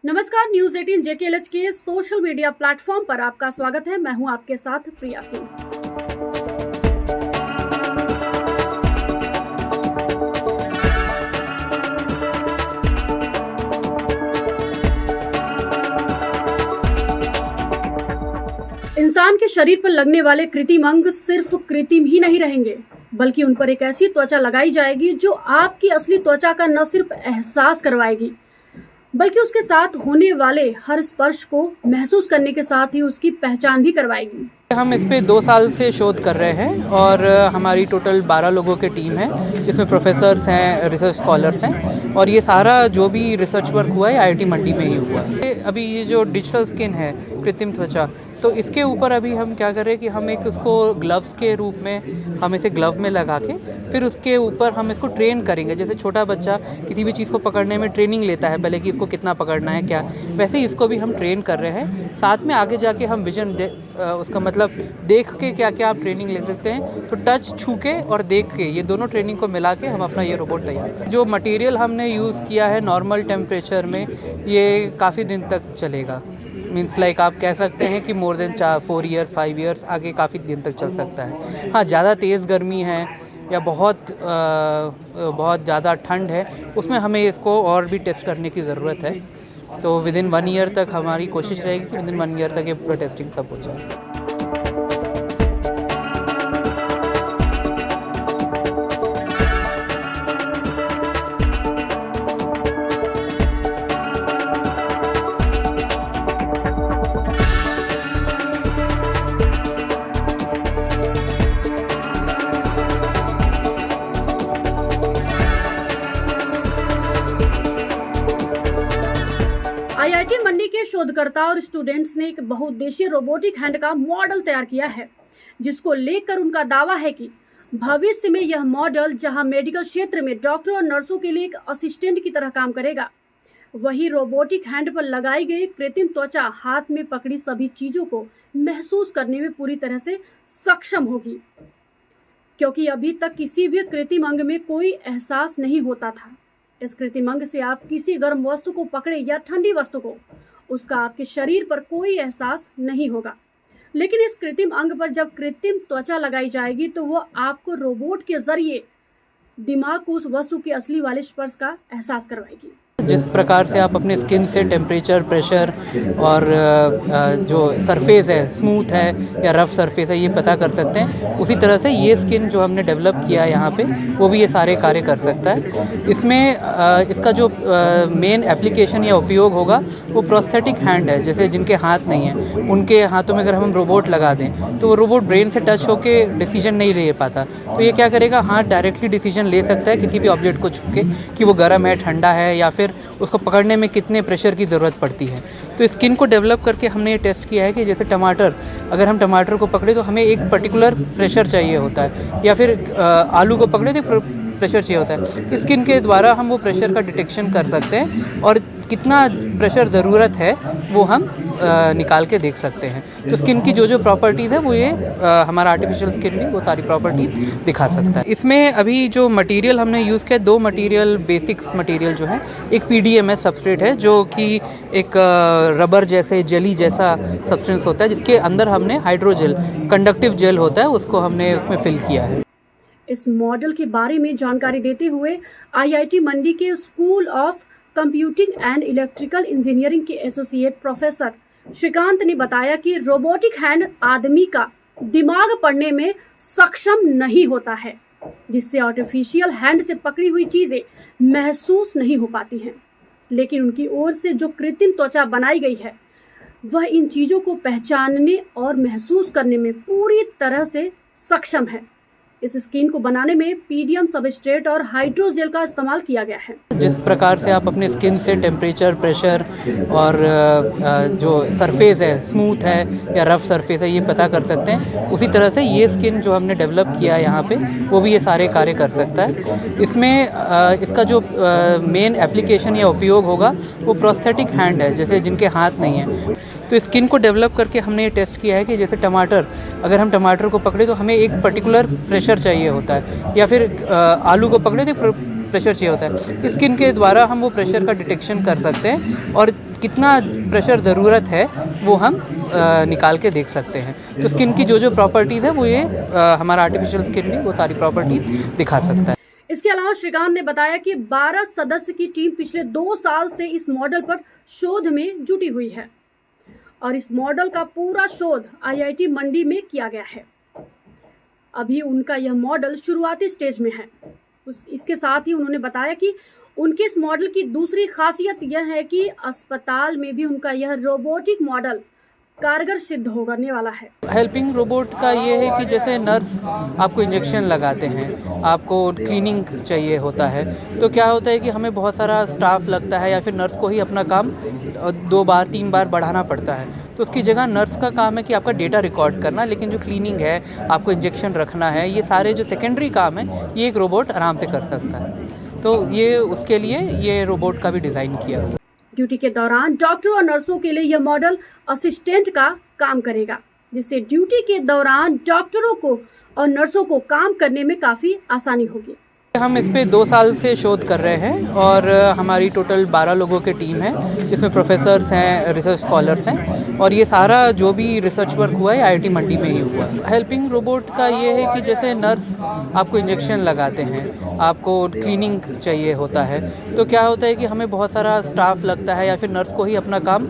नमस्कार, news 18 JKLH के social media platform पर आपका स्वागत है। मैं हूं आपके साथ प्रिया सिंह। इंसान के शरीर पर लगने वाले कृत्रिम अंग सिर्फ कृत्रिम ही नहीं रहेंगे, बल्कि उन पर एक ऐसी त्वचा लगाई जाएगी जो आपकी असली त्वचा का न सिर्फ एहसास करवाएगी, बल्कि उसके साथ होने वाले हर स्पर्श को महसूस करने के साथ ही उसकी पहचान भी करवाएगी। हम इस पे 2 साल से शोध कर रहे हैं और हमारी टोटल 12 लोगों की टीम है, जिसमें प्रोफेसर्स हैं, रिसर्च स्कॉलर्स हैं, और ये सारा जो भी रिसर्च वर्क हुआ है आईआईटी मंडी में ही हुआ है। अभी ये जो डिजिटल स्किन है, कृत्रिम त्वचा, तो इसके ऊपर अभी हम क्या कर रहे हैं कि हम एक उसको ग्लव्स के रूप में हम इसे ग्लव में लगा के फिर उसके ऊपर हम इसको ट्रेन करेंगे। जैसे छोटा बच्चा किसी भी चीज़ को पकड़ने में ट्रेनिंग लेता है पहले कि इसको कितना पकड़ना है क्या, वैसे ही इसको भी हम ट्रेन कर रहे हैं। साथ में आगे जाके हम विजन उसका मतलब देख के क्या क्या आप ट्रेनिंग ले सकते हैं, तो टच, छू के और देख के, ये दोनों ट्रेनिंग को मिला के हम अपना ये रोबोट तैयार करें। जो मटेरियल हमने यूज़ किया है नॉर्मल टेम्परेचर में, ये काफ़ी दिन तक चलेगा। मीन्स लाइक आप कह सकते हैं कि मोर देन 4 ईयर्स 5 ईयर्स आगे काफ़ी दिन तक चल सकता है। हाँ, ज़्यादा तेज़ गर्मी है या बहुत ज़्यादा ठंड है, उसमें हमें इसको और भी टेस्ट करने की ज़रूरत है। तो विदिन 1 ईयर तक हमारी कोशिश रहेगी कि विदिन 1 ईयर तक ये पूरा टेस्टिंग सब हो जाए। आईआईटी मंडी के शोधकर्ता और स्टूडेंट्स ने एक बहुउद्देशीय रोबोटिक हैंड का मॉडल तैयार किया है, जिसको लेकर उनका दावा है कि भविष्य में यह मॉडल जहां मेडिकल क्षेत्र में डॉक्टर और नर्सों के लिए एक असिस्टेंट की तरह काम करेगा, वही रोबोटिक हैंड पर लगाई गई कृत्रिम त्वचा हाथ में पकड़ी सभी चीजों को महसूस करने में पूरी तरह से सक्षम होगी, क्योंकि अभी तक किसी भी कृत्रिम अंग में कोई एहसास नहीं होता था। इस कृत्रिम अंग से आप किसी गर्म वस्तु को पकड़े या ठंडी वस्तु को, उसका आपके शरीर पर कोई एहसास नहीं होगा। लेकिन इस कृत्रिम अंग पर जब कृत्रिम त्वचा लगाई जाएगी तो वो आपको रोबोट के जरिए दिमाग को उस वस्तु के असली वाले स्पर्श का एहसास करवाएगी। जिस प्रकार से आप अपने स्किन से टेम्परेचर, प्रेशर और जो सरफेस है, स्मूथ है या रफ सरफेस है, ये पता कर सकते हैं, उसी तरह से ये स्किन जो हमने डेवलप किया है यहाँ पे, वो भी ये सारे कार्य कर सकता है। इसमें इसका जो मेन एप्लीकेशन या उपयोग होगा वो प्रोस्थेटिक हैंड है। जैसे जिनके हाथ नहीं है, उनके हाथों में अगर हम रोबोट लगा दें तो वो रोबोट ब्रेन से टच होके डिसीजन नहीं ले पाता, तो ये क्या करेगा, हाथ डायरेक्टली डिसीजन ले सकता है किसी भी ऑब्जेक्ट को छू के कि वो गर्म है, ठंडा है, या फिर उसको पकड़ने में कितने प्रेशर की ज़रूरत पड़ती है। तो स्किन को डेवलप करके हमने ये टेस्ट किया है कि जैसे टमाटर, अगर हम टमाटर को पकड़े तो हमें एक पर्टिकुलर प्रेशर चाहिए होता है, या फिर आलू को पकड़े तो प्रेशर चाहिए होता है। स्किन के द्वारा हम वो प्रेशर का डिटेक्शन कर सकते हैं और कितना प्रेशर ज़रूरत है वो हम निकाल के देख सकते हैं। तो स्किन की जो जो प्रॉपर्टीज़ है वो ये हमारा आर्टिफिशियल स्किन भी वो सारी प्रॉपर्टीज़ दिखा सकता है। इसमें अभी जो मटेरियल हमने यूज़ किया, 2 मटेरियल, बेसिक्स मटेरियल जो है, एक पीडीएमएस सबस्ट्रेट है जो कि एक रबर जैसे, जेली जैसा सब्सटेंस होता है, जिसके अंदर हमने हाइड्रोजेल, कंडक्टिव जेल होता है, उसको हमने उसमें फिल किया है। इस मॉडल के बारे में जानकारी देते हुए आईआईटी मंडी के school of computing and electrical engineering के एसोसिएट प्रोफेसर श्रीकांत ने बताया कि रोबोटिक हैंड आदमी का दिमाग पढ़ने में सक्षम नहीं होता है, जिससे आर्टिफिशियल हैंड से पकड़ी हुई चीजें महसूस नहीं हो पाती हैं। लेकिन उनकी ओर से जो कृत्रिम त्वचा बनाई गई है, वह इन चीजों को पहचानने और महसूस करने में पूरी तरह से सक्षम है। इस स्किन को बनाने में पीडीएम सबस्ट्रेट और हाइड्रोजेल का इस्तेमाल किया गया है। जिस प्रकार से आप अपने स्किन से टेम्परेचर, प्रेशर और जो सरफेस है, स्मूथ है या रफ सरफेस है, ये पता कर सकते हैं, उसी तरह से ये स्किन जो हमने डेवलप किया है यहाँ पे, वो भी ये सारे कार्य कर सकता है। इसमें इसका जो मेन एप्लीकेशन या उपयोग होगा वो प्रोस्थेटिक हैंड है। जैसे जिनके हाथ नहीं है, तो स्किन को डेवलप करके हमने ये टेस्ट किया है कि जैसे टमाटर, अगर हम टमाटर को पकड़े तो हमें एक पर्टिकुलर प्रेशर चाहिए होता है, या फिर आलू को पकड़े तो प्रेशर चाहिए होता है। स्किन के द्वारा हम वो प्रेशर का डिटेक्शन कर सकते हैं और कितना प्रेशर ज़रूरत है वो हम निकाल के देख सकते हैं। तो स्किन की जो प्रॉपर्टीज़ है वो ये हमारा आर्टिफिशियल स्किन भी वो सारी प्रॉपर्टीज़ दिखा सकता है। इसके अलावा श्रीकांत ने बताया कि 12 सदस्य की टीम पिछले 2 साल से इस मॉडल पर शोध में जुटी हुई है और इस मॉडल का पूरा शोध IIT मंडी में किया गया है। अभी उनका यह मॉडल शुरुआती स्टेज में है। इसके साथ ही उन्होंने बताया कि उनके इस मॉडल की दूसरी खासियत यह है कि अस्पताल में भी उनका यह रोबोटिक मॉडल कारगर सिद्ध होने वाला है। हेल्पिंग रोबोट का ये है कि जैसे नर्स आपको इंजेक्शन लगाते हैं, आपको क्लीनिंग चाहिए होता है, तो क्या होता है कि हमें बहुत सारा स्टाफ लगता है या फिर नर्स को ही अपना काम 2 बार 3 बार बढ़ाना पड़ता है। तो उसकी जगह नर्स का काम है कि आपका डेटा रिकॉर्ड करना, लेकिन जो क्लीनिंग है, आपको इंजेक्शन रखना है, ये सारे जो सेकेंडरी काम है ये एक रोबोट आराम से कर सकता है। तो ये उसके लिए ये रोबोट का भी डिज़ाइन किया हुआ है। ड्यूटी के दौरान डॉक्टर और नर्सों के लिए यह मॉडल असिस्टेंट का काम करेगा, जिससे ड्यूटी के दौरान डॉक्टरों को और नर्सों को काम करने में काफ़ी आसानी होगी। हम इस पे 2 साल से शोध कर रहे हैं और हमारी टोटल 12 लोगों की टीम है, जिसमें प्रोफेसर्स हैं, रिसर्च स्कॉलर्स हैं, और ये सारा जो भी रिसर्च वर्क हुआ है IIT मंडी में ही हुआ है। हेल्पिंग रोबोट का ये है कि जैसे नर्स आपको इंजेक्शन लगाते हैं, आपको क्लीनिंग चाहिए होता है, तो क्या होता है कि हमें बहुत सारा स्टाफ लगता है या फिर नर्स को ही अपना काम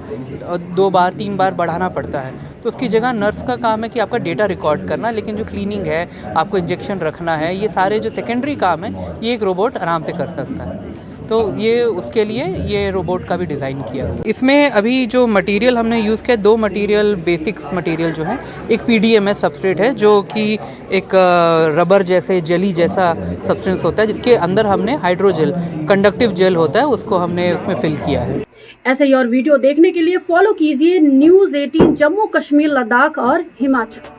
2 बार 3 बार बढ़ाना पड़ता है। तो उसकी जगह नर्स का काम है कि आपका डेटा रिकॉर्ड करना, लेकिन जो क्लीनिंग है, आपको इंजेक्शन रखना है, ये सारे जो सेकेंडरी काम है ये एक रोबोट आराम से कर सकता है। तो ये उसके लिए ये रोबोट का भी डिज़ाइन किया हुआ है। इसमें अभी जो मटेरियल हमने यूज़ किया, 2 मटेरियल बेसिक्स मटेरियल जो है, एक PDMS सबस्ट्रेट है जो कि एक रबर जैसे जेली जैसा सब्सटेंस होता है, जिसके अंदर हमने हाइड्रोजेल कंडक्टिव जेल होता है उसको हमने उसमें फिल किया है। ऐसे ही और वीडियो देखने के लिए फॉलो कीजिए News 18 जम्मू कश्मीर, लद्दाख और हिमाचल।